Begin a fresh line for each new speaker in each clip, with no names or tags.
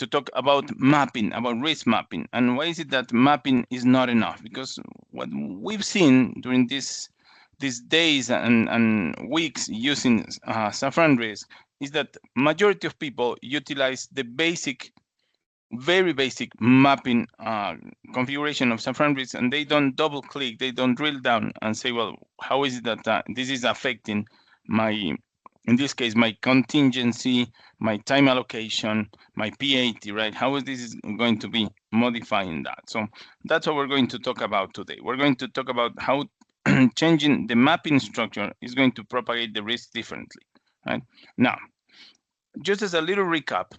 to talk about mapping, about risk mapping. And why is it that mapping is not enough? Because what we've seen during these days and weeks using Safran risk is that majority of people utilize the basic, very basic mapping configuration of Safran risk, and they don't double click, they don't drill down and say, well, how is it that this is affecting my, in this case, my contingency, my time allocation, my P80, right? How is this going to be modifying that? So that's what we're going to talk about today. We're going to talk about how changing the mapping structure is going to propagate the risk differently, right? Now, just as a little recap,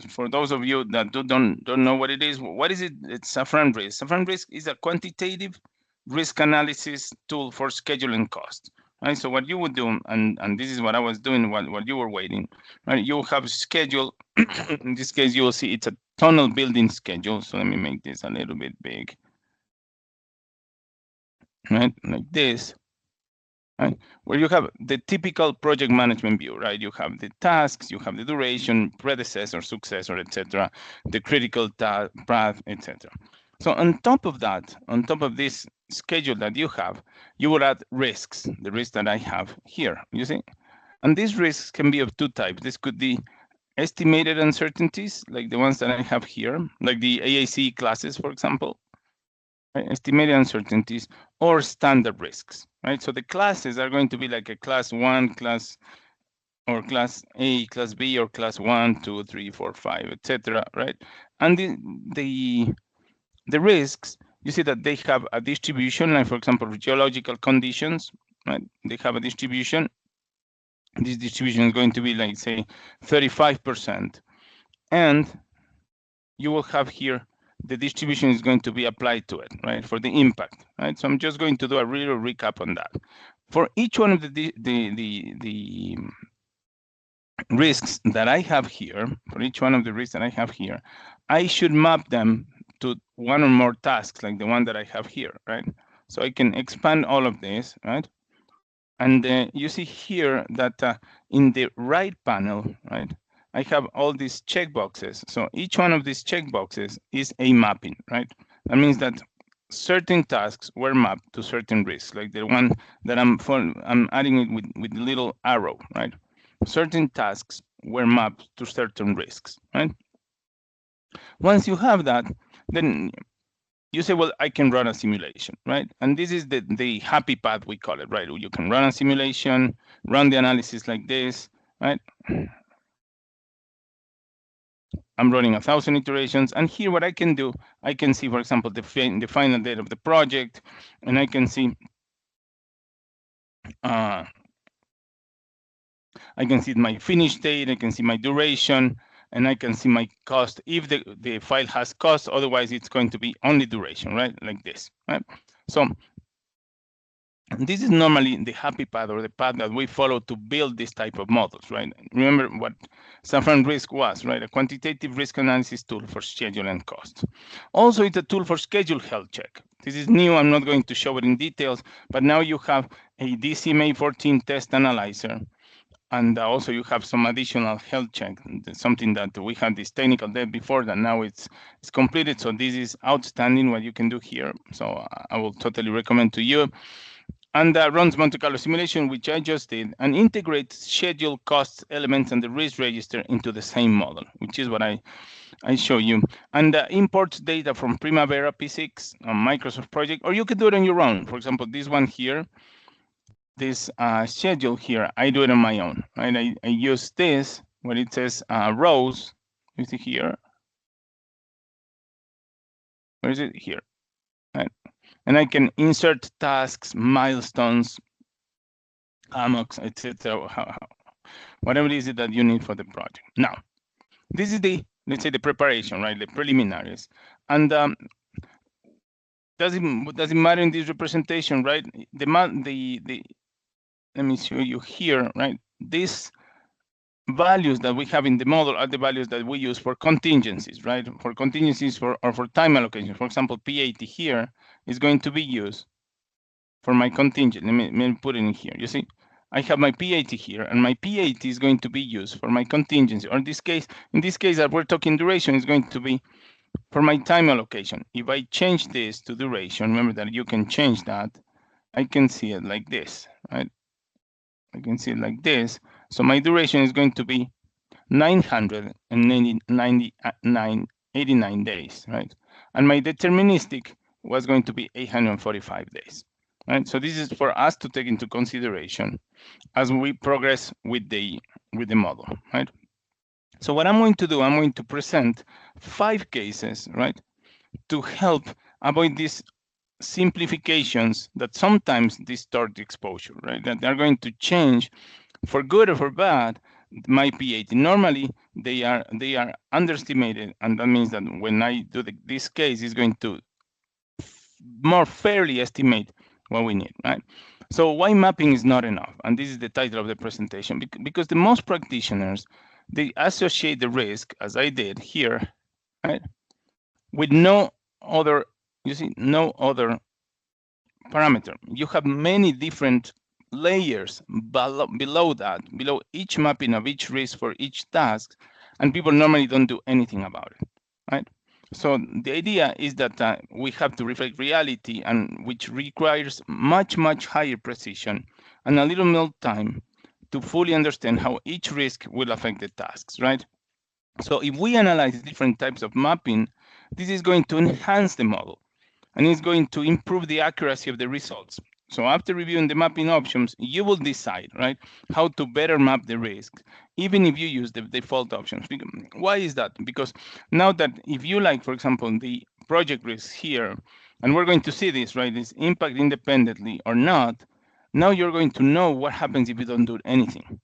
for those of you that don't know what it is, what is it? It's Safran risk. Safran risk is a quantitative risk analysis tool for scheduling cost. Right, so what you would do, and this is what I was doing while you were waiting, right? You have schedule. In this case, you will see it's a tunnel building schedule. So let me make this a little bit big, right? Like this, right? Where you have the typical project management view, right? You have the tasks, you have the duration, predecessor, successor, etc., the critical path, etc. So on top of that, on top of this schedule that you have, you will add risks, the risks that I have here, you see? And these risks can be of two types. This could be estimated uncertainties, like the ones that I have here, like the AAC classes, for example, right? Estimated uncertainties, or standard risks, right? So the classes are going to be like a class 1, class, or class A, class B, or class 1, 2, 3, 4, 5, etc., right? And the risks, you see that they have a distribution, like for example, geological conditions, right? They have a distribution. This distribution is going to be like, say, 35%. And you will have here, the distribution is going to be applied to it, right? For the impact, right? So I'm just going to do a little recap on that. For each one of the risks that I have here, for each one of the risks that I have here, I should map them to one or more tasks, like the one that I have here, right? So I can expand all of this, right? And you see here that in the right panel, right, I have all these checkboxes. So each one of these checkboxes is a mapping, right? That means that certain tasks were mapped to certain risks, like the one that I'm adding it with the little arrow, right? Certain tasks were mapped to certain risks, right? Once you have that, then you say, well, I can run a simulation, right? And this is the happy path, we call it, right? You can run a simulation, run the analysis like this, right? I'm running 1,000 iterations, and here what I can do, I can see, for example, the final date of the project, and I can see my finish date, I can see my duration, and I can see my cost if the file has cost. Otherwise, it's going to be only duration, right? Like this, right? So this is normally the happy path, or the path that we follow to build this type of models, right? Remember what Safran risk was, right? A quantitative risk analysis tool for schedule and cost. Also, it's a tool for schedule health check. This is new. I'm not going to show it in details, but now you have a DCMA14 test analyzer. And also you have some additional health check, something that we had this technical debt before that now it's completed. So this is outstanding what you can do here. So I will totally recommend to you. And runs Monte Carlo simulation, which I just did, and integrates schedule, costs, elements, and the risk register into the same model, which is what I show you. And imports data from Primavera P6 on Microsoft project, or you can do it on your own. For example, this one here, this schedule here, I do it on my own, right? I use this when it says rows. You see here. Where is it? Here, right? And I can insert tasks, milestones, amok, etc. Whatever it is that you need for the project. Now, this is the, let's say, the preparation, right? The preliminaries. And does it matter in this representation, right? Let me show you here, right? These values that we have in the model are the values that we use for contingencies, right? For contingencies or for time allocation. For example, P80 here is going to be used for my contingent. Let me put it in here. You see, I have my PAT here, and my PAT is going to be used for my contingency, or in this case that we're talking duration, is going to be for my time allocation. If I change this to duration, remember that you can change that. I can see it like this, right? I can see it like this. So my duration is going to be 989 days, right? And my deterministic was going to be 845 days, right? So this is for us to take into consideration as we progress with the model, right? So what I'm going to do, I'm going to present 5 cases, right, to help avoid these simplifications that sometimes distort the exposure, right? That they're going to change for good or for bad my PAT. Normally they are underestimated, and that means that when I do this case, it's going to more fairly estimate what we need, right? So why mapping is not enough, and this is the title of the presentation, because the most practitioners, they associate the risk, as I did here, right, with no other, you see, no other parameter. You have many different layers below that, below each mapping of each risk for each task, and people normally don't do anything about it, right? So the idea is that we have to reflect reality, and which requires much higher precision and a little more time to fully understand how each risk will affect the tasks, right? So if we analyze different types of mapping, this is going to enhance the model, and it's going to improve the accuracy of the results. So after reviewing the mapping options, you will decide, right, how to better map the risk, even if you use the default options. Why is that? Because now that if you like, for example, the project risk here, and we're going to see this, right, this impact independently or not, now you're going to know what happens if you don't do anything.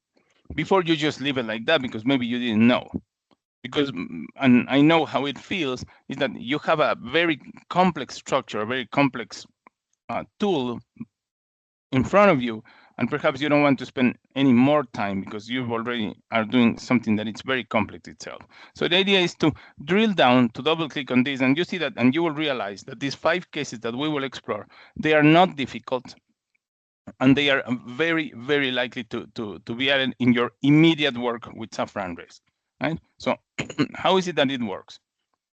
Before you just leave it like that because maybe you didn't know. Because, and I know how it feels, is that you have a very complex structure, a very complex tool in front of you, and perhaps you don't want to spend any more time because you already are doing something that it's very complex itself. So the idea is to drill down, to double click on this, and you see that, and you will realize that these 5 cases that we will explore, they are not difficult, and they are very likely to be added in your immediate work with Safran risk, right? So how is it that it works?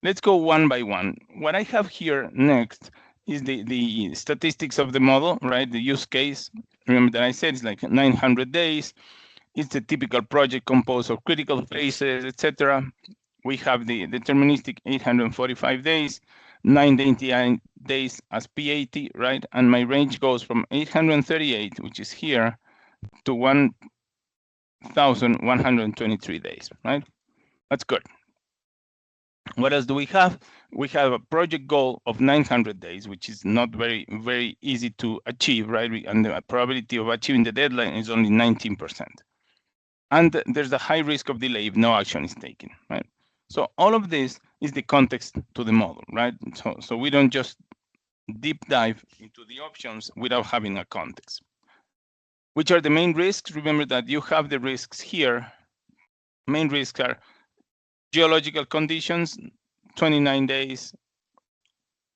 Let's go one by one. What I have here next is the statistics of the model, right? The use case. Remember that I said it's like 900 days. It's a typical project composed of critical phases, etc. We have the deterministic 845 days, 999 days as PAT, right? And my range goes from 838, which is here, to 1,123 days, right? That's good. What else do we have? We have a project goal of 900 days, which is not very easy to achieve, right? And the probability of achieving the deadline is only 19%. And there's a high risk of delay if no action is taken, right? So all of this is the context to the model, right? So we don't just deep dive into the options without having a context. Which are the main risks? Remember that you have the risks here. Main risks are geological conditions, 29 days,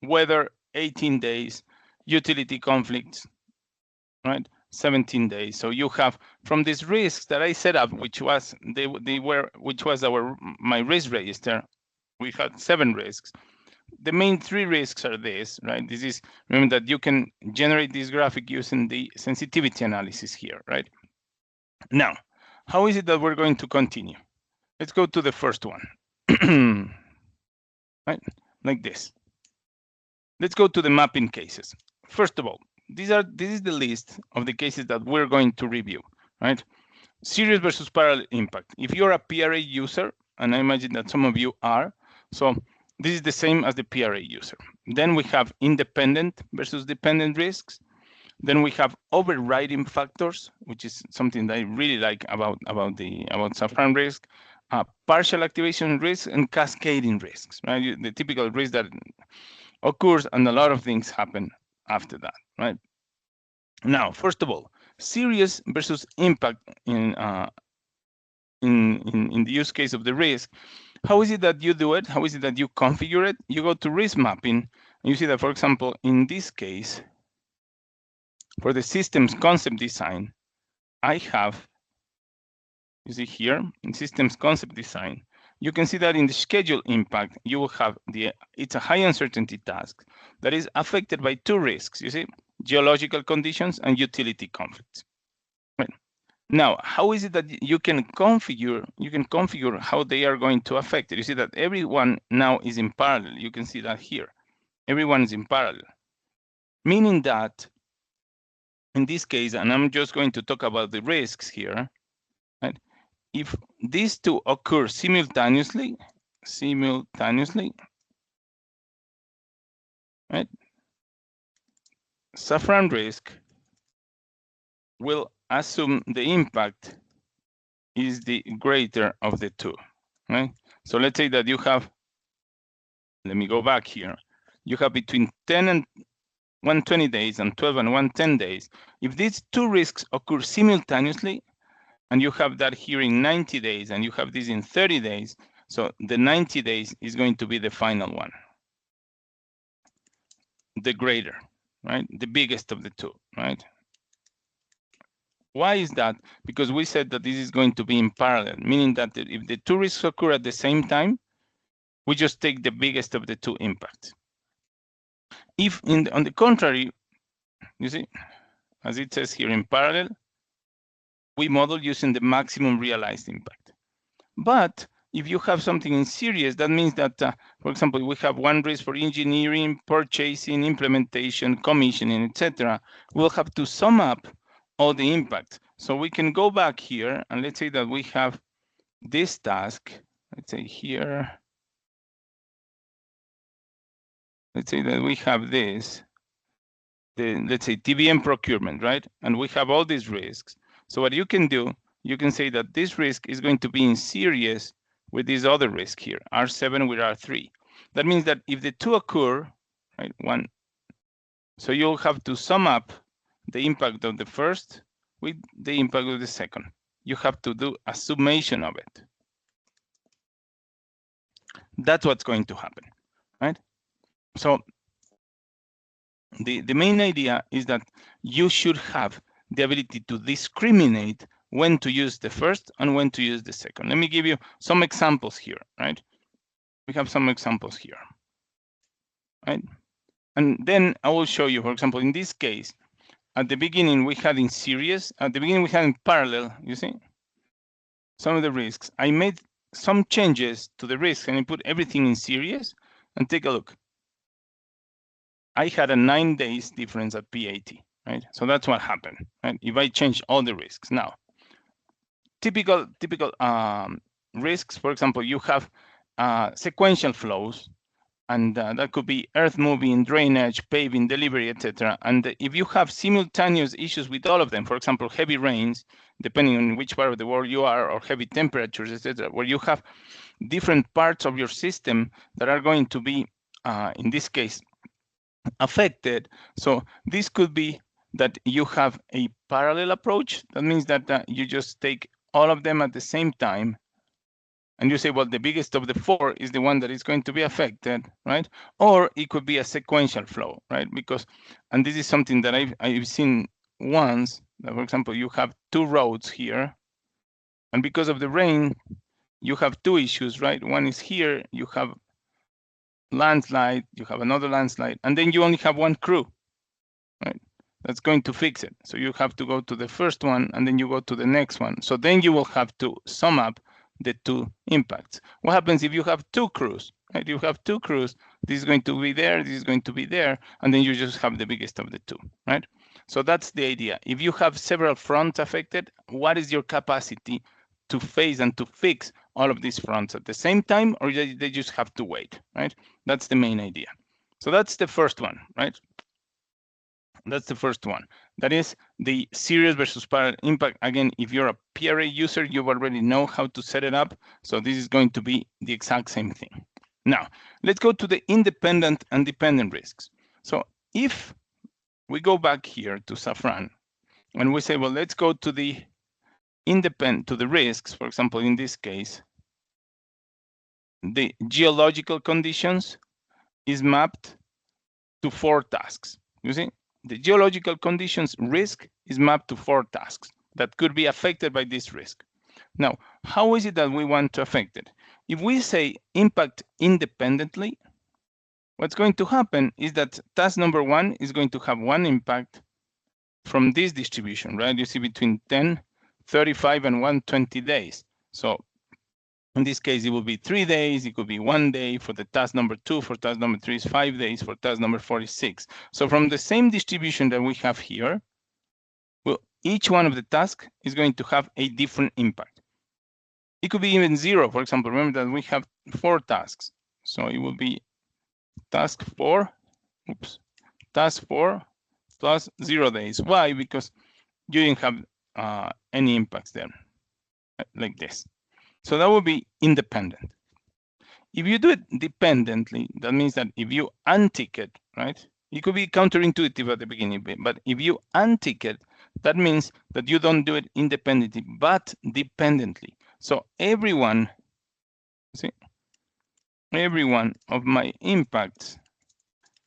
weather, 18 days, utility conflicts, right, 17 days. So you have, from these risks that I set up, which was my risk register, we had 7 risks. The main 3 risks are this, right? This is, remember that you can generate this graphic using the sensitivity analysis here, right? Now, how is it that we're going to continue? Let's go to the first one. Right, like this. Let's go to the mapping cases. First of all, this is the list of the cases that we're going to review, right? Serious versus parallel impact. If you're a PRA user, and I imagine that some of you are, so this is the same as the PRA user. Then we have independent versus dependent risks. Then we have overriding factors, which is something that I really like about Safran risk. Partial activation risks and cascading risks, right? The typical risk that occurs, and a lot of things happen after that, right? Now, first of all, serious versus impact in the use case of the risk. How is it that you do it? How is it that you configure it? You go to risk mapping, and you see that, for example, in this case, for the systems concept design, I have, you see here in systems concept design, you can see that in the schedule impact, you will have it's a high uncertainty task that is affected by two risks, you see, geological conditions and utility conflicts. Right. Now, how is it that you can configure how they are going to affect it? You see that everyone now is in parallel. You can see that here. Everyone is in parallel. Meaning that in this case, and I'm just going to talk about the risks here, right? If these two occur simultaneously, right? Safran risk will assume the impact is the greater of the two, right? So let's say that you have, let me go back here. You have between 10 and 120 days and 12 and 110 days. If these two risks occur simultaneously, and you have that here in 90 days, and you have this in 30 days, so the 90 days is going to be the final one. The greater, right? The biggest of the two, right? Why is that? Because we said that this is going to be in parallel, meaning that if the two risks occur at the same time, we just take the biggest of the two impacts. If on the contrary, you see, as it says here in parallel, we model using the maximum realized impact. But if you have something in series, that means that, for example, we have one risk for engineering, purchasing, implementation, commissioning, etc. We'll have to sum up all the impacts. So we can go back here, and let's say that we have this task. Let's say here. Let's say that we have this. Let's say TBM procurement, right? And we have all these risks. So what you can do, you can say that this risk is going to be in series with this other risk here, R7 with R3. That means that if the two occur, right, one, so you'll have to sum up the impact of the first with the impact of the second. You have to do a summation of it. That's what's going to happen, right? So the main idea is that you should have the ability to discriminate when to use the first and when to use the second. Let me give you some examples here, right? We have some examples here, right? And then I will show you, for example, in this case, at the beginning we had in series, at the beginning we had in parallel, you see, some of the risks. I made some changes to the risks and I put everything in series, and take a look. I had a 9 days difference at PAT, right? So that's what happened, right? If I change all the risks. Now, typical risks, for example, you have sequential flows, and that could be earth moving, drainage, paving, delivery, etc. And if you have simultaneous issues with all of them, for example, heavy rains, depending on which part of the world you are, or heavy temperatures, etc., where you have different parts of your system that are going to be, in this case, affected. So this could be that you have a parallel approach. That means that you just take all of them at the same time, and you say, well, the biggest of the four is the one that is going to be affected, right? Or it could be a sequential flow, right? Because, and this is something that I've seen once, that, for example, you have two roads here, and because of the rain, you have two issues, right? One is here, you have landslide, you have another landslide, and then you only have one crew, right? That's going to fix it. So you have to go to the first one, and then you go to the next one. So then you will have to sum up the two impacts. What happens if you have two crews, right? You have two crews, this is going to be there, this is going to be there, and then you just have the biggest of the two, right? So that's the idea. If you have several fronts affected, what is your capacity to face and to fix all of these fronts at the same time, or they just have to wait, right? That's the main idea. So that's the first one, right? That's the first one. That is the series versus parallel impact. Again, if you're a PRA user, you already know how to set it up. So this is going to be the exact same thing. Now, let's go to the independent and dependent risks. So if we go back here to Safran, and we say, well, let's go to the risks, for example, in this case, the geological conditions is mapped to 4 tasks. You see, the geological conditions risk is mapped to 4 tasks. that could be affected by this risk. Now, how is it that we want to affect it? If we say impact independently, what's going to happen is that task number 1 is going to have one impact from this distribution, right? You see between 10, 35, and 120 days. So in this case, it will be 3 days. It could be 1 day for the task number 2. For task number 3 is 5 days. For task number 4 is 6. So from the same distribution that we have here, well, each one of the tasks is going to have a different impact. It could be even 0. For example, remember that we have 4 tasks. So it will be task 4, task 4 plus 0 days. Why? Because you didn't have any impacts there, like this. So that would be independent. If you do it dependently, that means that if you untick it, right? It could be counterintuitive at the beginning, but if you untick it, that means that you don't do it independently, but dependently. So every one of my impacts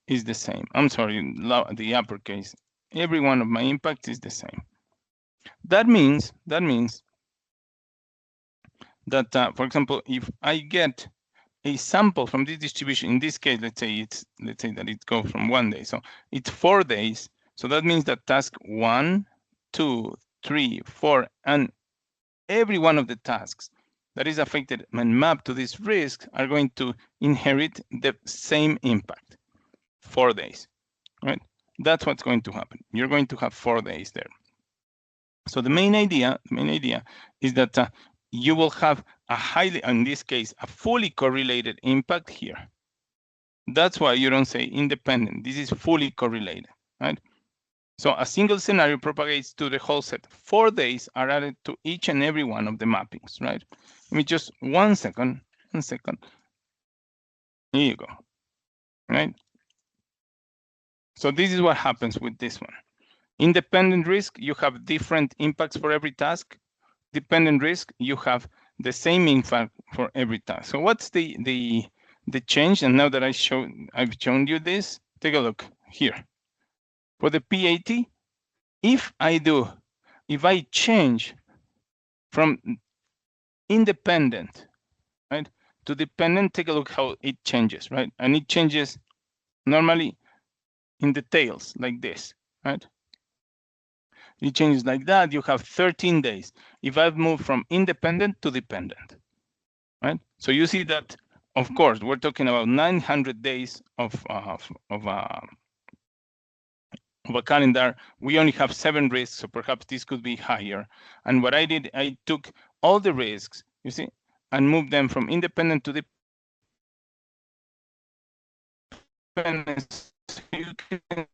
is the same. I'm sorry, the uppercase. Every one of my impacts is the same. That means that, for example, if I get a sample from this distribution, in this case, let's say that it goes from 1 day. So it's 4 days. So that means that task 1, 2, 3, 4, and every one of the tasks that is affected and mapped to this risk are going to inherit the same impact, 4 days, right? That's what's going to happen. You're going to have 4 days there. So the main idea is that you will have a highly, in this case, a fully correlated impact here. That's why you don't say independent. This is fully correlated, right? So a single scenario propagates to the whole set. 4 days are added to each and every one of the mappings, right? Let me just 1 second. Here you go, right? So this is what happens with this one. Independent risk, you have different impacts for every task. Dependent risk, you have the same impact for every task. So what's the change? And now that I've shown you this, take a look here. For the PAT, if I change from independent, right, to dependent, take a look how it changes, right? And it changes normally in the tails like this, right? It changes like that. You have 13 days. If I've moved from independent to dependent, right? So you see that, of course, we're talking about 900 days of a calendar. We only have 7 risks, so perhaps this could be higher. And what I did, I took all the risks, you see, and moved them from independent to dependent. You can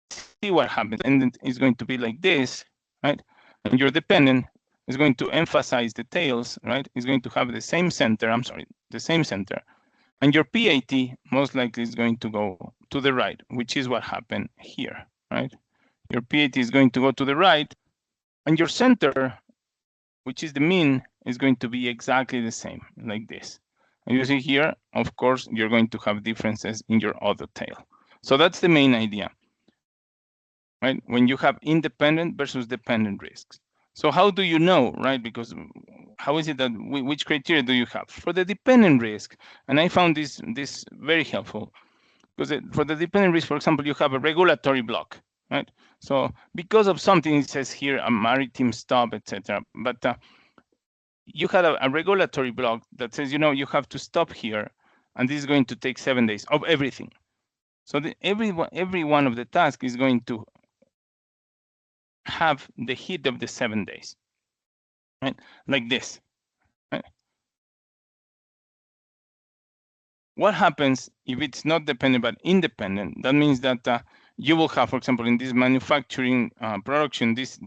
see what happens, and it's going to be like this, right? And your dependent is going to emphasize the tails, right? It's going to have the same center, and your PAT most likely is going to go to the right, which is what happened here, right? Your PAT is going to go to the right, and your center, which is the mean, is going to be exactly the same, like this. And you see here, of course, you're going to have differences in your other tail. So that's the main idea, right? When you have independent versus dependent risks. So how do you know, right? Because how is it that which criteria do you have for the dependent risk? And I found this very helpful, because for the dependent risk, for example, you have a regulatory block, right? So because of something, it says here a maritime stop, etc. But you had a regulatory block that says, you have to stop here, and this is going to take 7 days of everything. So every one of the tasks is going to have the hit of the 7 days, right? Like this, right? What happens if it's not dependent but independent? That means that you will have, for example, in this manufacturing production, this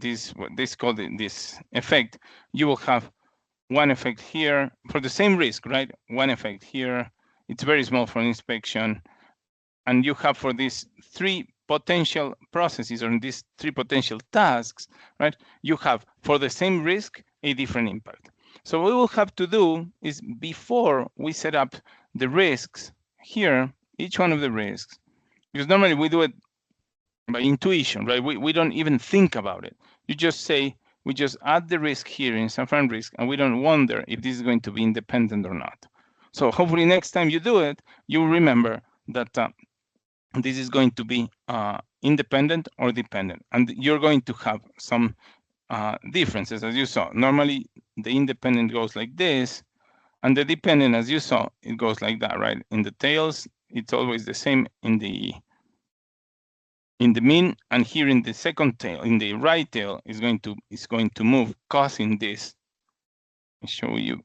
called this effect. You will have one effect here for the same risk, right? One effect here. It's very small for inspection, and you have for these 3 potential processes, or in these 3 potential tasks, right? You have for the same risk a different impact. So what we will have to do is, before we set up the risks here, each one of the risks, because normally we do it by intuition, right? We don't even think about it. You just say, we just add the risk here in Safran risk, and we don't wonder if this is going to be independent or not. So hopefully next time you do it, you remember that this is going to be independent or dependent, and you're going to have some differences, as you saw. Normally, the independent goes like this, and the dependent, as you saw, it goes like that, right? In the tails, it's always the same in the mean, and here in the second tail, in the right tail, is going to move, causing this. I'll show you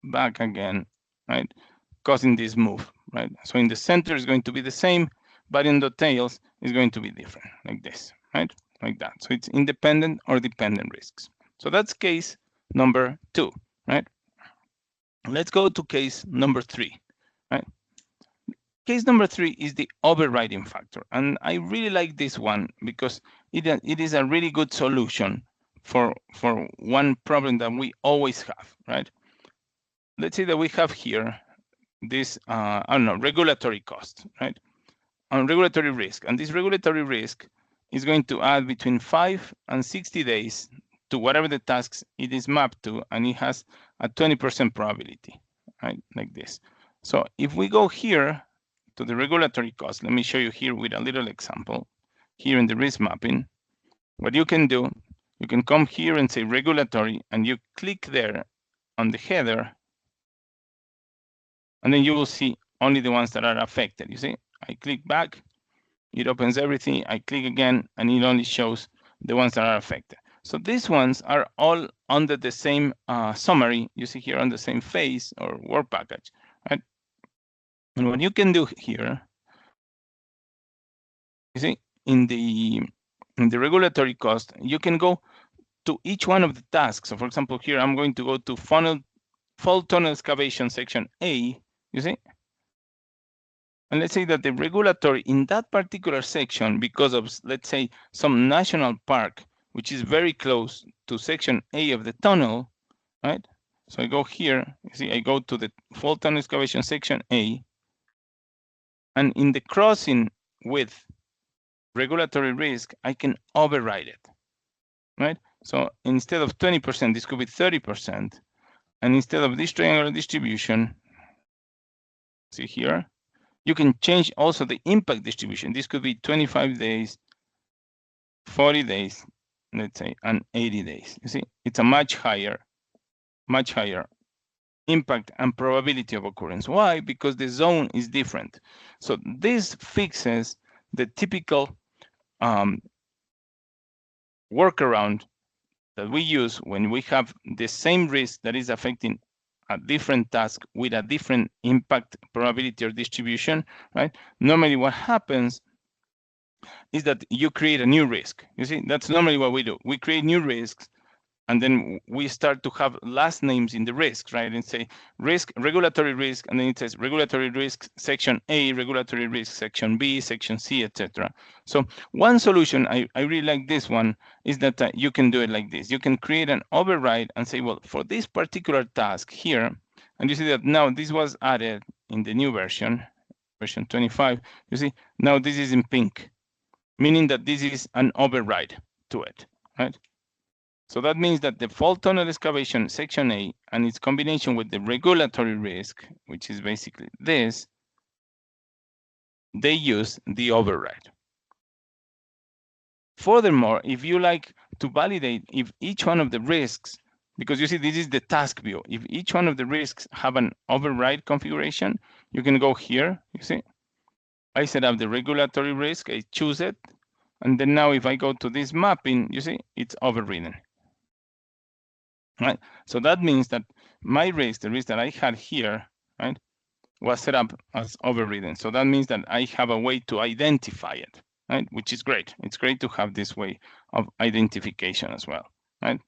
back again, right? Causing this move, right? So in the center is going to be the same, but in the tails is going to be different, like this, right? Like that. So it's independent or dependent risks. So that's case number 2, right? Let's go to case number 3, right? Case number 3 is the overriding factor. And I really like this one because it is a really good solution for one problem that we always have, right? Let's say that we have here this, I don't know, regulatory cost, right? On regulatory risk. And this regulatory risk is going to add between 5 and 60 days to whatever the tasks it is mapped to, and it has a 20% probability, right? Like this. So if we go here to the regulatory cost, let me show you here with a little example. Here in the risk mapping, what you can do, you can come here and say regulatory, and you click there on the header, and then you will see only the ones that are affected. You see, I click back, it opens everything, I click again, and it only shows the ones that are affected. So these ones are all under the same summary, you see here on the same phase or work package, right? And what you can do here, you see, in the regulatory cost, you can go to each one of the tasks. So for example, here I'm going to go to fault tunnel excavation section A, you see? And let's say that the regulatory in that particular section, because of, let's say, some national park, which is very close to section A of the tunnel, right? So I go here, you see, I go to the fault tunnel excavation section A, and in the crossing with regulatory risk, I can override it, right? So instead of 20%, this could be 30%. And instead of this triangular distribution, see here, you can change also the impact distribution. This could be 25 days, 40 days, let's say, and 80 days. You see, it's a much higher impact and probability of occurrence. Why? Because the zone is different. So this fixes the typical workaround that we use when we have the same risk that is affecting a different task with a different impact probability or distribution, right? Normally what happens is that you create a new risk. You see, that's normally what we do. We create new risks, and then we start to have last names in the risks, right? And say risk, regulatory risk, and then it says regulatory risk section A, regulatory risk section B, section C, etc. So one solution, I really like this one, is that you can do it like this. You can create an override and say, well, for this particular task here, and you see that now this was added in the new version 25, you see, now this is in pink, meaning that this is an override to it, right? So that means that the fault tunnel excavation section A and its combination with the regulatory risk, which is basically this, they use the override. Furthermore, if you like to validate if each one of the risks, because you see this is the task view, if each one of the risks have an override configuration, you can go here, you see, I set up the regulatory risk, I choose it, and then now if I go to this mapping, you see, it's overridden. Right? So that means that my risk, the risk that I had here, right, was set up as overridden. So that means that I have a way to identify it, right, which is great. It's great to have this way of identification as well, right?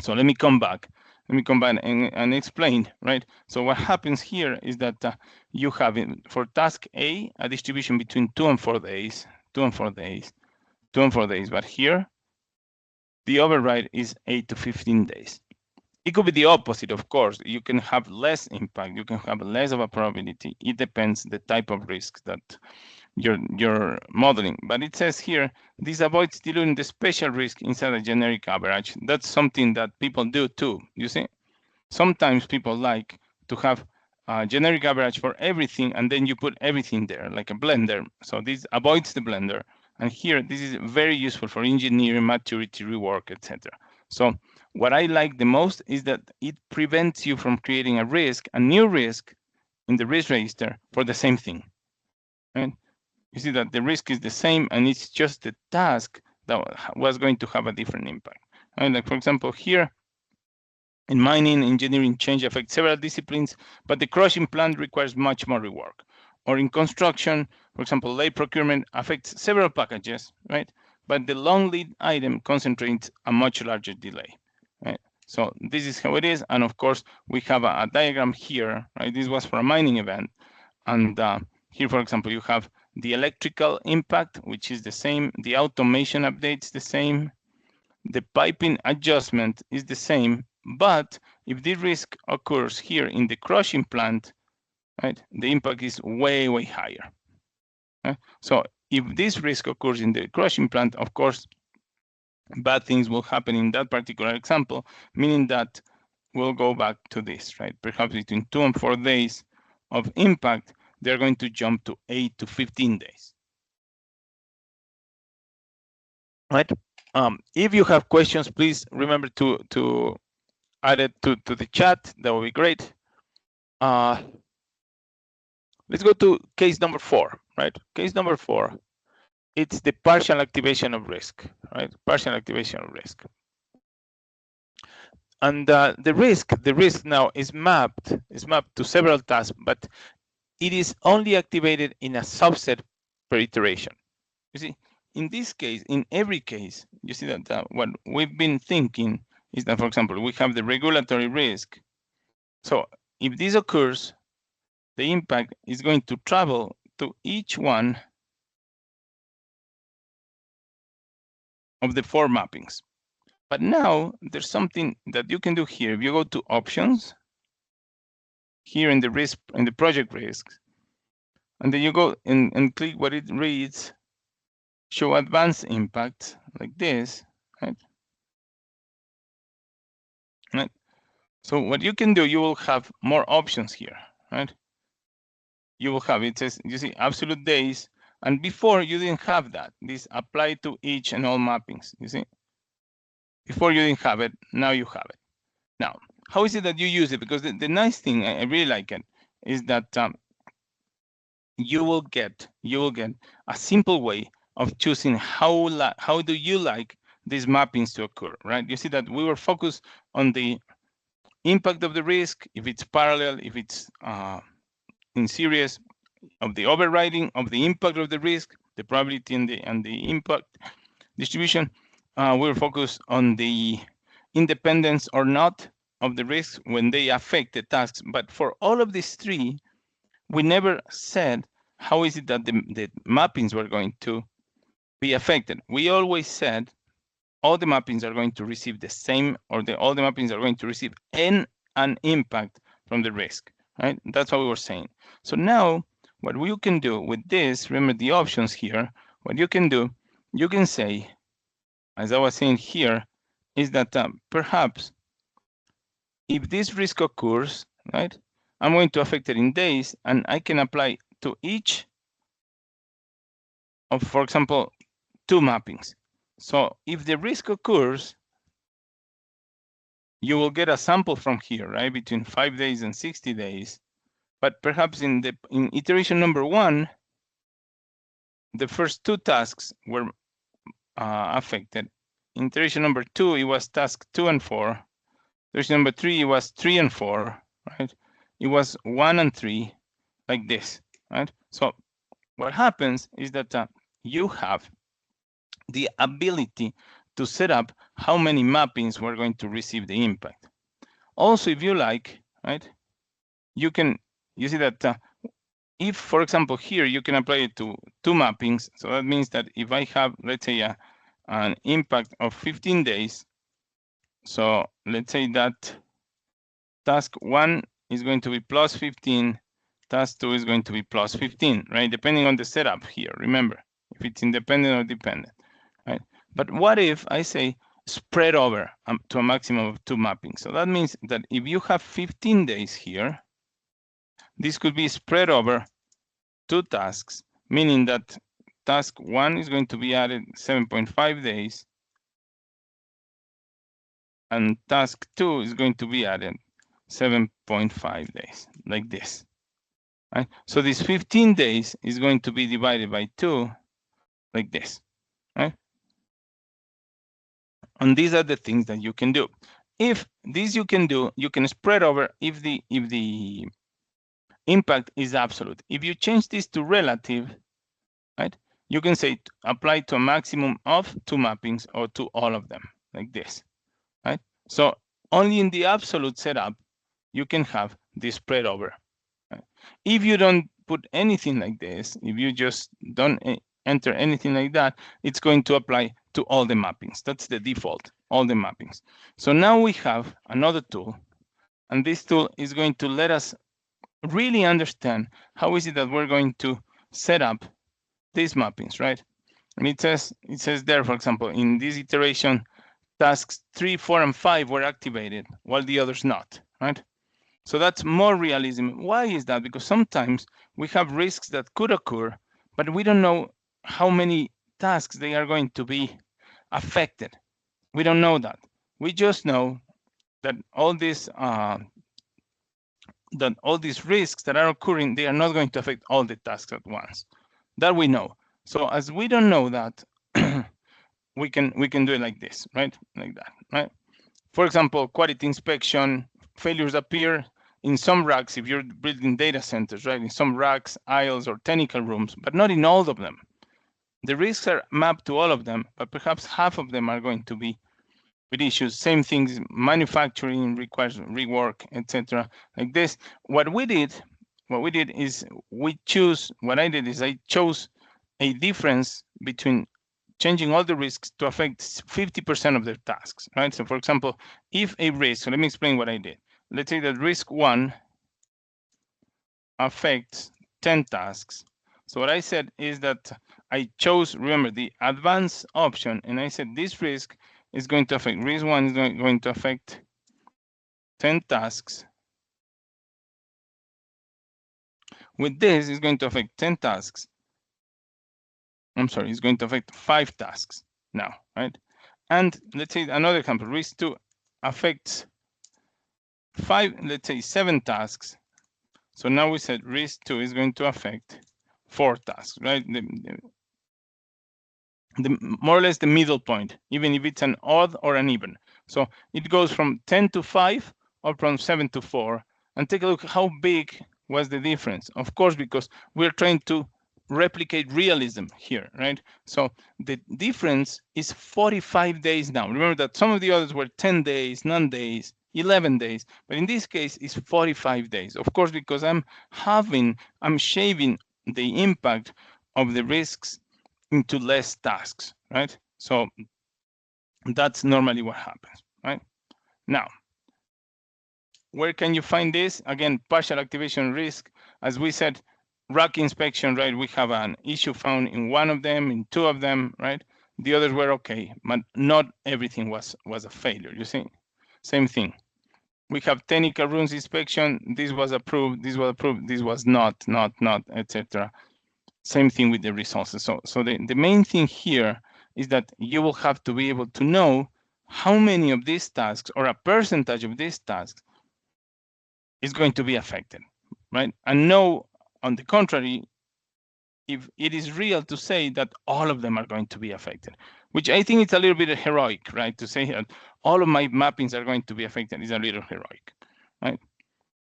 So let me come back. Let me come back and explain, right? So what happens here is that you have for task A a distribution between 2 and 4 days, 2 and 4 days, 2 and 4 days. But here, the override is 8 to 15 days. It could be the opposite, of course. You can have less impact. You can have less of a probability. It depends the type of risk that your modeling. But it says here, this avoids diluting the special risk inside a generic average. That's something that people do too, you see? Sometimes people like to have a generic average for everything, and then you put everything there, like a blender. So this avoids the blender. And here, this is very useful for engineering, maturity, rework, etc. So what I like the most is that it prevents you from creating a new risk in the risk register for the same thing. Right? You see that the risk is the same, and it's just the task that was going to have a different impact. And like, for example, here, in mining, engineering change affects several disciplines, but the crushing plant requires much more rework. Or in construction, for example, late procurement affects several packages, right? But the long lead item concentrates a much larger delay, right? So this is how it is. And of course, we have a diagram here, right? This was for a mining event. And here, for example, you have the electrical impact, which is the same. The automation updates the same. The piping adjustment is the same, but if the risk occurs here in the crushing plant, right, the impact is way, way higher. Right? So if this risk occurs in the crushing plant, of course, bad things will happen in that particular example, meaning that we'll go back to this, right? Perhaps between 2 and 4 days of impact, they're going to jump to 8 to 15 days. Right? If you have questions, please remember to add it to the chat. That would be great. Let's go to case number 4, right? Case number 4, it's the partial activation of risk, right? Partial activation of risk. And the risk now is mapped to several tasks, but it is only activated in a subset per iteration. You see, in this case, in every case, you see that what we've been thinking is that, for example, we have the regulatory risk. So if this occurs, the impact is going to travel to each one of the 4 mappings. But now there's something that you can do here. If you go to options, here in the risk, in the project risks, and then you go and click what it reads, show advanced impact, like this, right? Right. So what you can do, you will have more options here, right? You will have, it says, you see, absolute days, and before you didn't have that. This apply to each and all mappings, you see? Before you didn't have it, now you have it. Now, how is it that you use it? Because the nice thing, I really like it, is that you will get a simple way of choosing how do you like these mappings to occur, right? You see that we were focused on the impact of the risk, if it's parallel, if it's in series, of the overriding of the impact of the risk, the probability and the impact distribution. We're focused on the independence or not of the risks when they affect the tasks. But for all of these 3, we never said how is it that the mappings were going to be affected. We always said all the mappings are going to receive the same, or all the mappings are going to receive an impact from the risk, right? That's what we were saying. So now what you can do with this, remember the options here, what you can do, you can say, as I was saying here, is that perhaps if this risk occurs, right, I'm going to affect it in days, and I can apply to each of, for example, 2 mappings. So if the risk occurs, you will get a sample from here, right, between 5 days and 60 days. But perhaps in iteration number 1, the first 2 tasks were affected. In iteration number 2, it was task 2 and 4. Iteration number 3, it was 3 and 4, right? It was 1 and 3, like this, right? So what happens is that you have the ability to set up how many mappings we're going to receive the impact. Also, if you like, right, you see that if, for example, here you can apply it to 2 mappings. So that means that if I have, let's say, an impact of 15 days, so let's say that task 1 is going to be plus 15, task 2 is going to be plus 15, right? Depending on the setup here, remember, if it's independent or dependent, right? But what if I say spread over to a maximum of 2 mappings? So that means that if you have 15 days here, this could be spread over 2 tasks, meaning that task 1 is going to be added 7.5 days, and task 2 is going to be added 7.5 days, like this. Right? So this 15 days is going to be divided by 2, like this. Right? And these are the things that you can do. If this you can do, you can spread over if the impact is absolute. If you change this to relative, right, you can say apply to a maximum of 2 mappings or to all of them, like this. Right? So only in the absolute setup you can have this spread over. Right? If you don't put anything like this, if you just don't enter anything like that, it's going to apply to all the mappings. That's the default, all the mappings. So now we have another tool, and this tool is going to let us really understand how is it that we're going to set up these mappings, right? And it says there, for example, in this iteration, tasks 3, 4, and 5 were activated, while the others not, right? So that's more realism. Why is that? Because sometimes we have risks that could occur, but we don't know how many tasks they are going to be affected. We don't know that. We just know that all these risks that are occurring, they are not going to affect all the tasks at once. That we know. So as we don't know that, we can do it like this, right? Like that, right? For example, quality inspection, failures appear in some racks if you're building data centers, right? In some racks, aisles, or technical rooms, but not in all of them. The risks are mapped to all of them, but perhaps half of them are going to be with issues. Same things, manufacturing requires rework, etc. Like this. What I did is I chose a difference between changing all the risks to affect 50% of their tasks, right? So for example, if a risk, so let me explain what I did. Let's say that risk 1 affects 10 tasks. So what I said is that I chose, remember, the advanced option, and I said this risk is going to affect, risk 1 is going to affect 10 tasks. With this, it's going to affect 10 tasks. I'm sorry, it's going to affect 5 tasks now, right? And let's say another example, risk 2 affects 7 tasks. So now we said risk 2 is going to affect 4 tasks, right? More or less the middle point, even if it's an odd or an even. So it goes from 10 to 5 or from 7 to 4. And take a look how big was the difference. Of course, because we're trying to replicate realism here, right? So the difference is 45 days now. Remember that some of the others were 10 days, 9 days, 11 days, but in this case it's 45 days. Of course, because I'm shaving the impact of the risks into less tasks, right? So that's normally what happens, right? Now, where can you find this? Again, partial activation risk, as we said, rack inspection, right? We have an issue found in one of them, in 2 of them, right? The others were okay, but not everything was a failure, you see? Same thing. We have technical rooms inspection. This was approved, this was not, etc. Same thing with the resources. So the main thing here is that you will have to be able to know how many of these tasks or a percentage of these tasks is going to be affected, right? And know, on the contrary, if it is real to say that all of them are going to be affected, which I think it's a little bit heroic, right? To say that all of my mappings are going to be affected is a little heroic, right?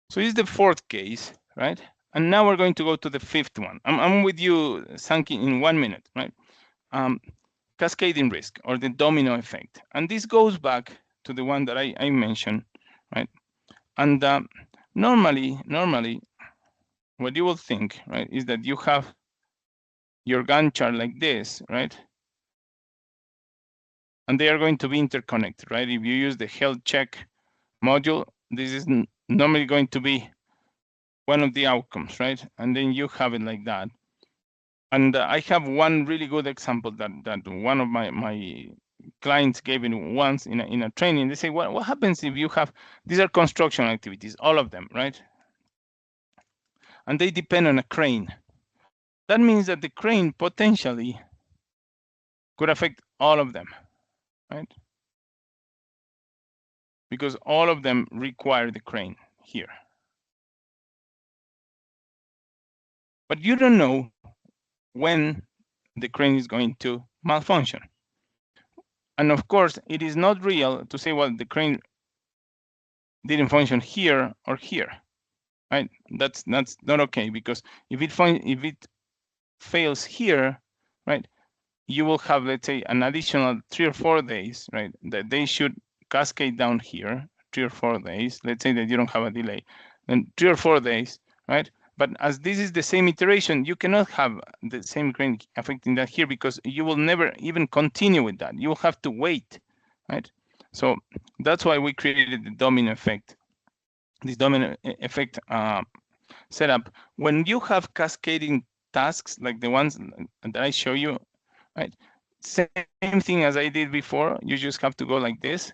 So this is the 4th case, right? And now we're going to go to the 5th one. I'm with you, Sankey, in 1 minute, right? Cascading risk, or the domino effect. And this goes back to the one that I mentioned, right? And normally, what you will think, right, is that you have your Gantt chart like this, right? And they are going to be interconnected, right? If you use the health check module, this is normally going to be one of the outcomes, right? And then you have it like that. And I have one really good example that one of my clients gave it once in a training. They say, what happens if you have, these are construction activities, all of them, right? And they depend on a crane. That means that the crane potentially could affect all of them, right? Because all of them require the crane here. But you don't know when the crane is going to malfunction. And of course, it is not real to say, well, the crane didn't function here or here, right? That's not okay, because if it fails here, right, you will have, let's say, an additional 3 or 4 days, right, that they should cascade down here, 3 or 4 days. Let's say that you don't have a delay, then 3 or 4 days, right? But as this is the same iteration, you cannot have the same crane affecting that here, because you will never even continue with that. You will have to wait, right? So that's why we created the domino effect, this domino effect setup. When you have cascading tasks like the ones that I show you, right? Same thing as I did before. You just have to go like this,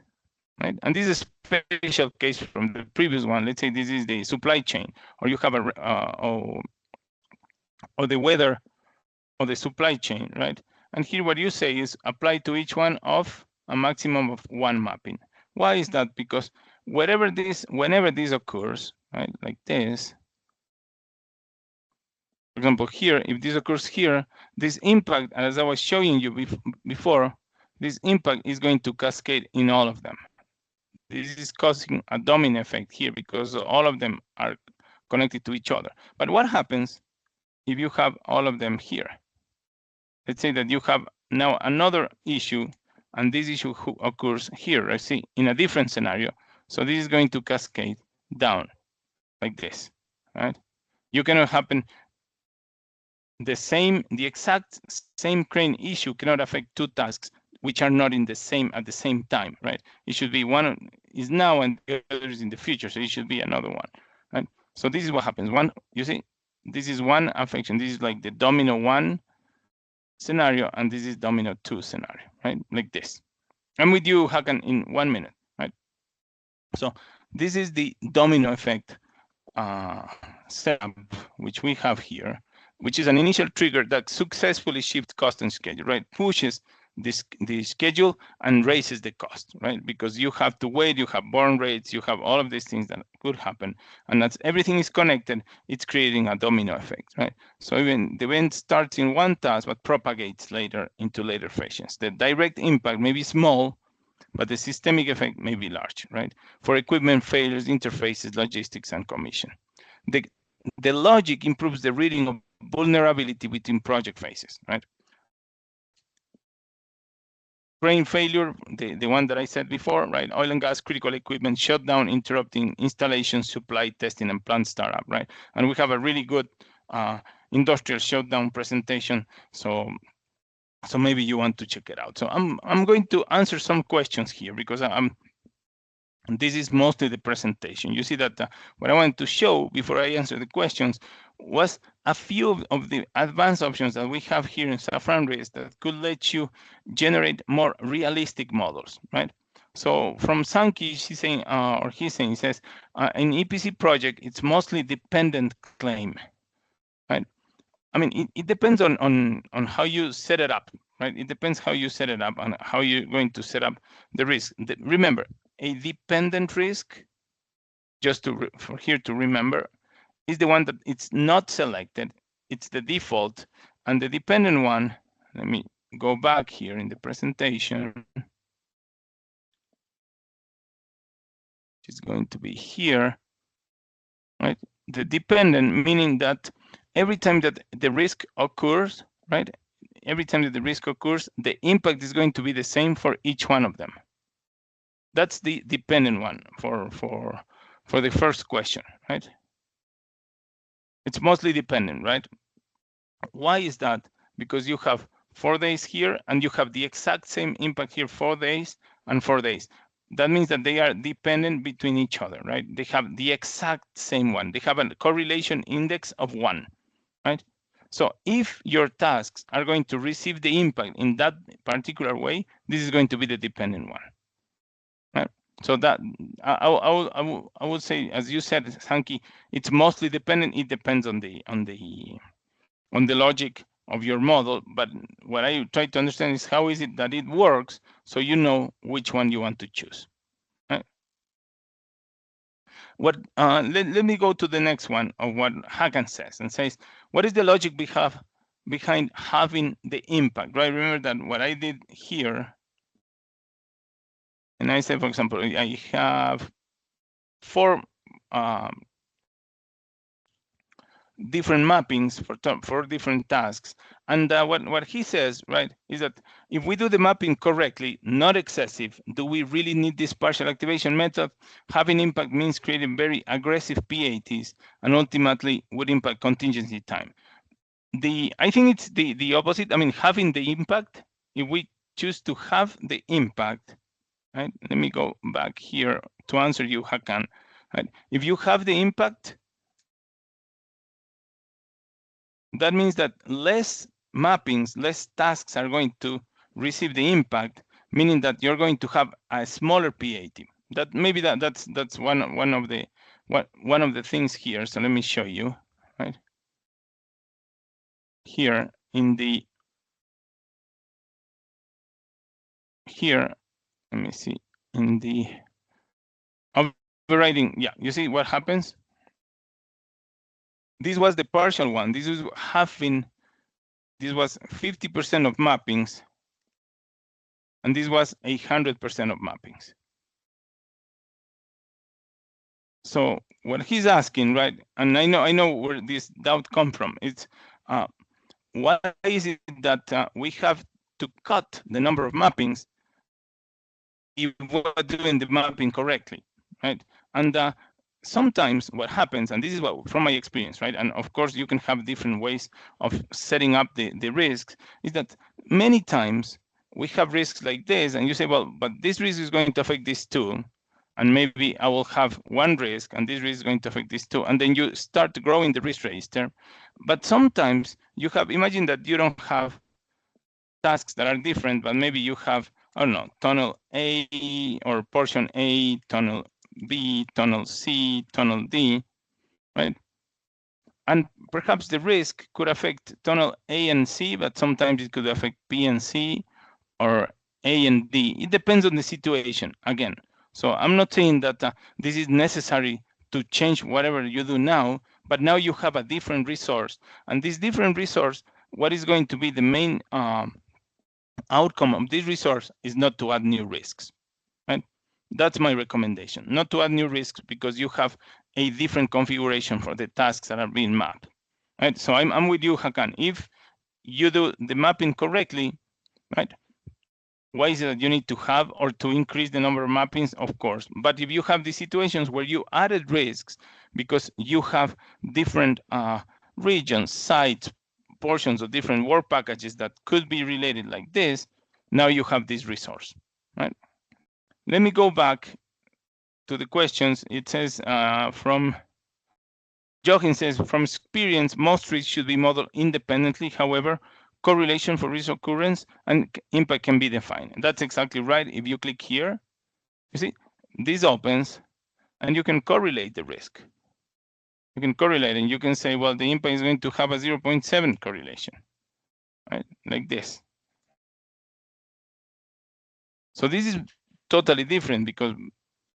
right? And this is a special case from the previous one. Let's say this is the supply chain, or you have or the weather or the supply chain, right? And here what you say is apply to each one of a maximum of 1 mapping. Why is that? Because whenever this occurs, right, like this, for example, here, if this occurs here, this impact, as I was showing you before, this impact is going to cascade in all of them. This is causing a domino effect here, because all of them are connected to each other. But what happens if you have all of them here? Let's say that you have now another issue, and this issue occurs here, I see, in a different scenario. So this is going to cascade down like this, right? You cannot happen the exact same crane issue cannot affect 2 tasks which are not at the same time, right? It should be one is now and the other is in the future, so it should be another one, right? So this is what happens. You see, this is one affection. This is like the domino 1 scenario, and this is domino 2 scenario, right? Like this. I'm with you, Hakan, in 1 minute, right? So this is the domino effect setup, which we have here, which is an initial trigger that successfully shifts cost and schedule, right? Pushes the schedule and raises the cost, right? Because you have to wait, you have burn rates, you have all of these things that could happen, and that's everything is connected. It's creating a domino effect, right? So even the event starts in one task but propagates later into later phases. The direct impact may be small, but the systemic effect may be large, right? For equipment failures, interfaces, logistics, and commission. The logic improves the reading of vulnerability between project phases, right? Crane failure, the one that I said before, right? Oil and gas critical equipment shutdown, interrupting installation, supply, testing, and plant startup, right? And we have a really good industrial shutdown presentation. So maybe you want to check it out. So I'm going to answer some questions here, because this is mostly the presentation. You see that what I wanted to show before I answer the questions was a few of the advanced options that we have here in Safran that could let you generate more realistic models, right? So from Sankey, she's saying, he says, in EPC project, it's mostly dependent claim, right? I mean, it depends on how you set it up, right? It depends how you set it up and how you're going to set up the risk. Remember, a dependent risk, just for here to remember, is the one that it's not selected. It's the default. And the dependent one, let me go back here in the presentation. It's going to be here, right? The dependent, meaning that every time that the risk occurs, right? Every time that the risk occurs, the impact is going to be the same for each one of them. That's the dependent one for the first question, right? It's mostly dependent, right? Why is that? Because you have 4 days here, and you have the exact same impact here, 4 days and 4 days. that means that they are dependent between each other, right? They have the exact same one. They have a correlation index of 1, right? So if your tasks are going to receive the impact in that particular way, this is going to be the dependent one, right? So that I would say, as you said, Hanky, it's mostly dependent. It depends on the logic of your model. But what I try to understand is how is it that it works, so you know which one you want to choose. Right? What? Let me go to the next one of what Hakan says, and says, what is the logic behind having the impact? Right? Remember that what I did here, and I said, for example, I have 4 different mappings for different tasks. And what he says, right, is that if we do the mapping correctly, not excessive, do we really need this partial activation method? Having impact means creating very aggressive PATs and ultimately would impact contingency time. I think it's the opposite. I mean, having the impact, if we choose to have the impact, right? Let me go back here to answer you, Hakan. Right? If you have the impact, that means that less mappings, less tasks are going to receive the impact, meaning that you're going to have a smaller PAT. That maybe that's one of the things here. So let me show you, right? Here let me see, in the overriding, yeah, you see what happens? This was the partial one. This was 50% of mappings, and this was 100% of mappings. So what he's asking, right? And I know where this doubt comes from. It's why is it that we have to cut the number of mappings if we're doing the mapping correctly, right? And sometimes what happens, and this is what from my experience, right? And of course you can have different ways of setting up the risks, is that many times we have risks like this, and you say, well, but this risk is going to affect this too. And maybe I will have one risk, and this risk is going to affect this too. And then you start growing the risk register. But sometimes you have, imagine that you don't have tasks that are different, but maybe you have, I don't know, tunnel A or portion A, tunnel B, tunnel C, tunnel D, right? And perhaps the risk could affect tunnel A and C, but sometimes it could affect B and C or A and D. It depends on the situation, again. So I'm not saying that this is necessary to change whatever you do now, but now you have a different resource. And this different resource, what is going to be the main outcome of this resource is not to add new risks, right? That's my recommendation, not to add new risks because you have a different configuration for the tasks that are being mapped, right? So I'm with you, Hakan. If you do the mapping correctly, right? Why is it that you need to have or to increase the number of mappings? Of course. But if you have these situations where you added risks because you have different regions, sites, portions of different work packages that could be related like this, now you have this resource, right? Let me go back to the questions. It says from Jochen says, from experience, most risks should be modeled independently. However, correlation for risk occurrence and impact can be defined. That's exactly right. If you click here, you see, this opens and you can correlate the risk. You can correlate and you can say, well, the impact is going to have a 0.7 correlation, right? Like this. So this is totally different because,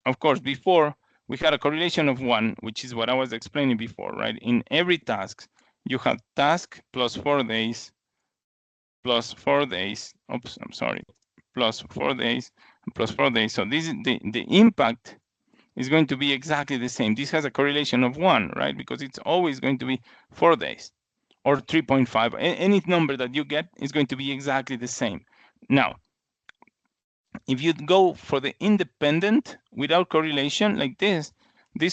of course, before we had a correlation of 1, which is what I was explaining before, right? In every task, you have task plus 4 days plus 4 days. Oops, I'm sorry. Plus 4 days plus 4 days. So this is the impact is going to be exactly the same. This has a correlation of 1, right? Because it's always going to be 4 days or 3.5. Any number that you get is going to be exactly the same. Now, if you go for the independent without correlation like this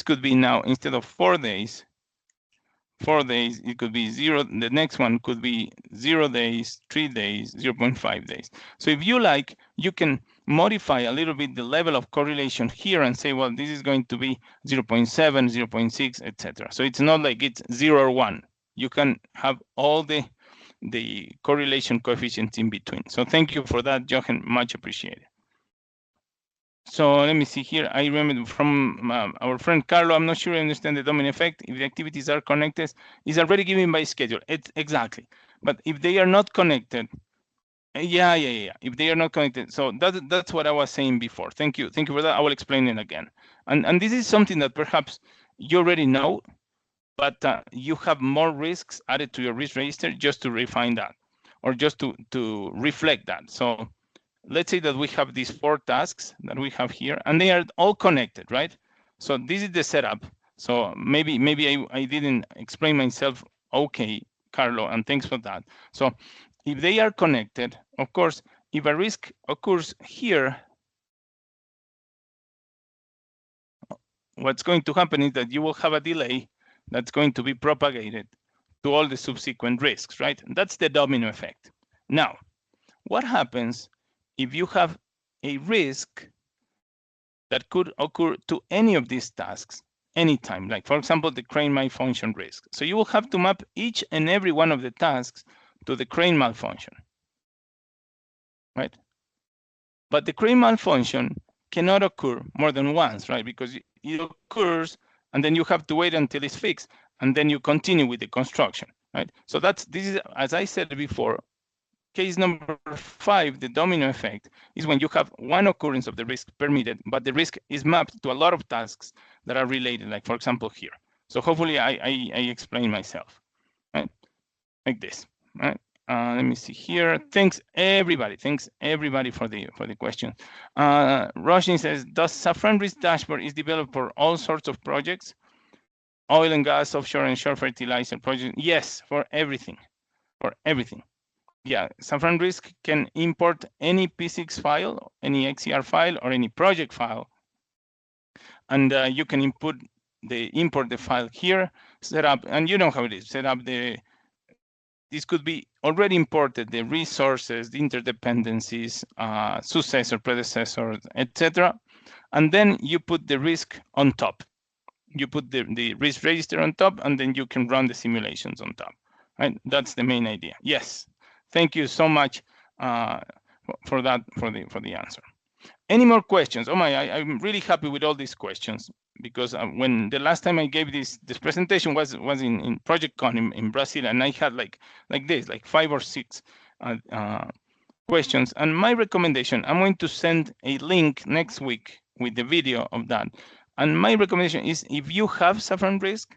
could be now, instead of 4 days, 4 days, it could be 0. The next one could be 0 days, 3 days, 0.5 days. So if you like, you can modify a little bit the level of correlation here and say, well, this is going to be 0.7, 0.6, etc. So it's not like it's 0 or 1. You can have all the correlation coefficients in between. So thank you for that, Jochen, much appreciated. So let me see here. I remember from our friend Carlo, I'm not sure I understand the domino effect. If the activities are connected, is already given by schedule. It's exactly. But if they are not connected, yeah. If they are not connected, so that's what I was saying before. Thank you for that. I will explain it again. And this is something that perhaps you already know, but you have more risks added to your risk register just to refine that, or just to reflect that. So let's say that we have these 4 tasks that we have here, and they are all connected, right? So this is the setup. So maybe I didn't explain myself okay, Carlo, and thanks for that. So if they are connected, of course, if a risk occurs here, what's going to happen is that you will have a delay that's going to be propagated to all the subsequent risks, right? That's the domino effect. Now, what happens if you have a risk that could occur to any of these tasks anytime, like for example, the crane malfunction risk? So you will have to map each and every one of the tasks to the crane malfunction, right? But the crane malfunction cannot occur more than once, right? Because it occurs and then you have to wait until it's fixed, and then you continue with the construction, right? So this is, as I said before, case number 5, the domino effect, is when you have one occurrence of the risk permitted, but the risk is mapped to a lot of tasks that are related, like for example here. So hopefully I explain myself, right? Like this, right? Let me see here. Thanks everybody for the question. Roshin says, does Safran Risk Dashboard is developed for all sorts of projects? Oil and gas, offshore and shore fertilizer projects? Yes, for everything. Yeah, Safran Risk can import any P6 file, any XCR file, or any project file, and you can import the file here, set up, and you know how it is. Set up this could be already imported, the resources, the interdependencies, successor, predecessor, etc. And then you put the risk on top. You put the risk register on top, and then you can run the simulations on top. Right? That's the main idea. Yes. Thank you so much for that, for the answer. Any more questions? Oh my, I'm really happy with all these questions, because when the last time I gave this presentation was in Project Con in Brazil, and I had like 5 or 6 questions. And my recommendation, I'm going to send a link next week with the video of that. And my recommendation is, if you have Safran Risk,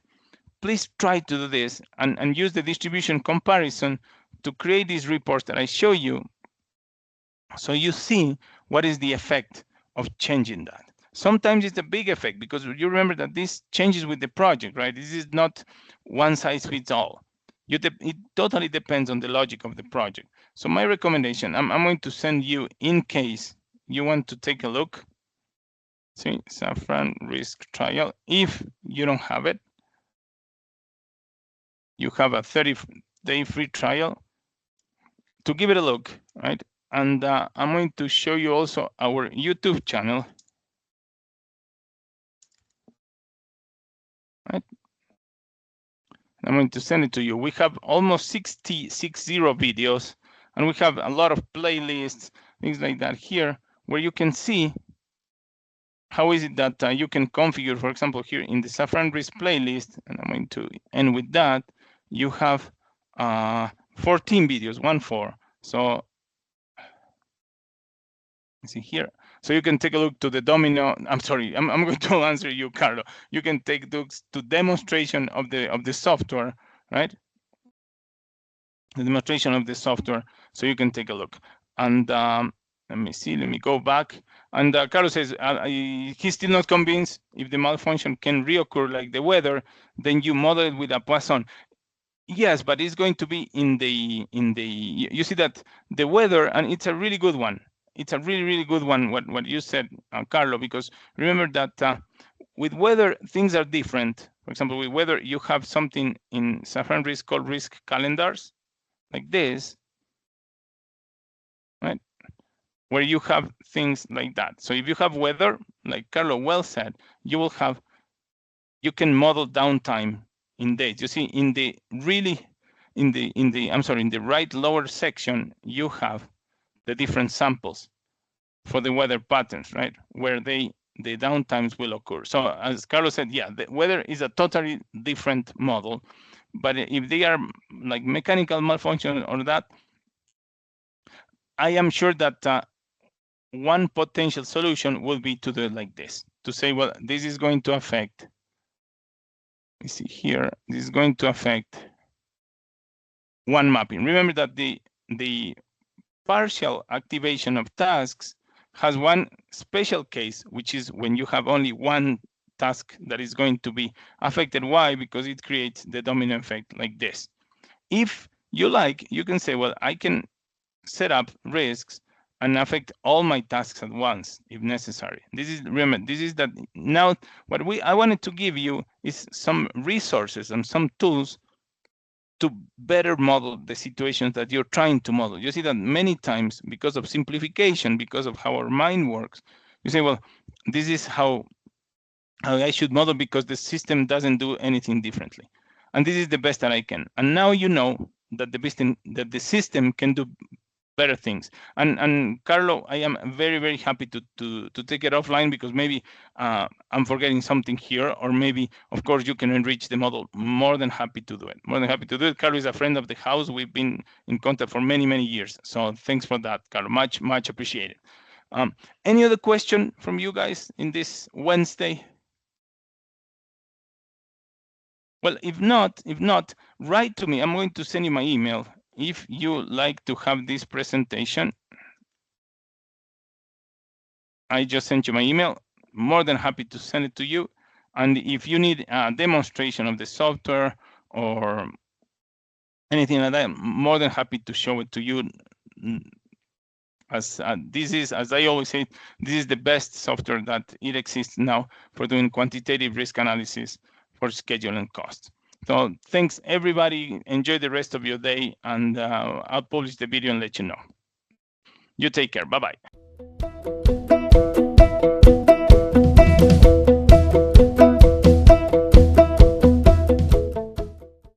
please try to do this and use the distribution comparison to create these reports that I show you, so you see what is the effect of changing that. Sometimes it's a big effect, because you remember that this changes with the project, right? This is not one size fits all. It totally depends on the logic of the project. So my recommendation, I'm going to send you, in case you want to take a look. See, Safran Risk Trial. If you don't have it, you have a 30-day free trial to give it a look, right? And I'm going to show you also our YouTube channel, right? I'm going to send it to you. We have almost 60 videos, and we have a lot of playlists, things like that here, where you can see how is it that you can configure, for example, here in the Safran Risk playlist, and I'm going to end with that, you have 14 videos, 14. So see here. So you can take a look to the domino. I'm sorry, I'm going to answer you, Carlo. You can take looks to demonstration of the software, right? The demonstration of the software, so you can take a look. And let me see, let me go back. And Carlos says he's still not convinced if the malfunction can reoccur like the weather, then you model it with a Poisson. Yes, but it's going to be in the you see that the weather, and it's a really good one. It's a really good one, what you said, Carlo, because remember that with weather, things are different. For example, with weather, you have something in Safran Risk called risk calendars, like this, right? Where you have things like that. So if you have weather, like Carlo well said, you will have, you can model downtime in days. You see, in the right lower section, you have the different samples for the weather patterns, right? Where the downtimes will occur. So as Carlos said, yeah, the weather is a totally different model, but if they are like mechanical malfunction or that, I am sure that one potential solution will be to do it like this, to say, well, this is going to affect, you see here, this is going to affect one mapping. Remember that the partial activation of tasks has one special case, which is when you have only one task that is going to be affected. Why? Because it creates the domino effect like this. If you like, you can say, well, I can set up risks and affect all my tasks at once if necessary. This is, remember, this is that now what I wanted to give you is some resources and some tools to better model the situations that you're trying to model. You see that many times, because of simplification, because of how our mind works, you say, well, this is how I should model because the system doesn't do anything differently. And this is the best that I can. And now you know that the system can do better things. And Carlo, I am very, very happy to take it offline, because maybe I'm forgetting something here, or maybe, of course, you can enrich the model. More than happy to do it. More than happy to do it. Carlo is a friend of the house. We've been in contact for many, many years. So thanks for that, Carlo. Much, much appreciated. Any other question from you guys in this Wednesday? Well, if not, write to me. I'm going to send you my email. If you like to have this presentation, I just sent you my email. More than happy to send it to you. And if you need a demonstration of the software or anything like that, more than happy to show it to you. As this is, as I always say, this is the best software that it exists now for doing quantitative risk analysis for schedule and cost. So thanks, everybody. Enjoy the rest of your day, and I'll publish the video and let you know. You take care. Bye-bye.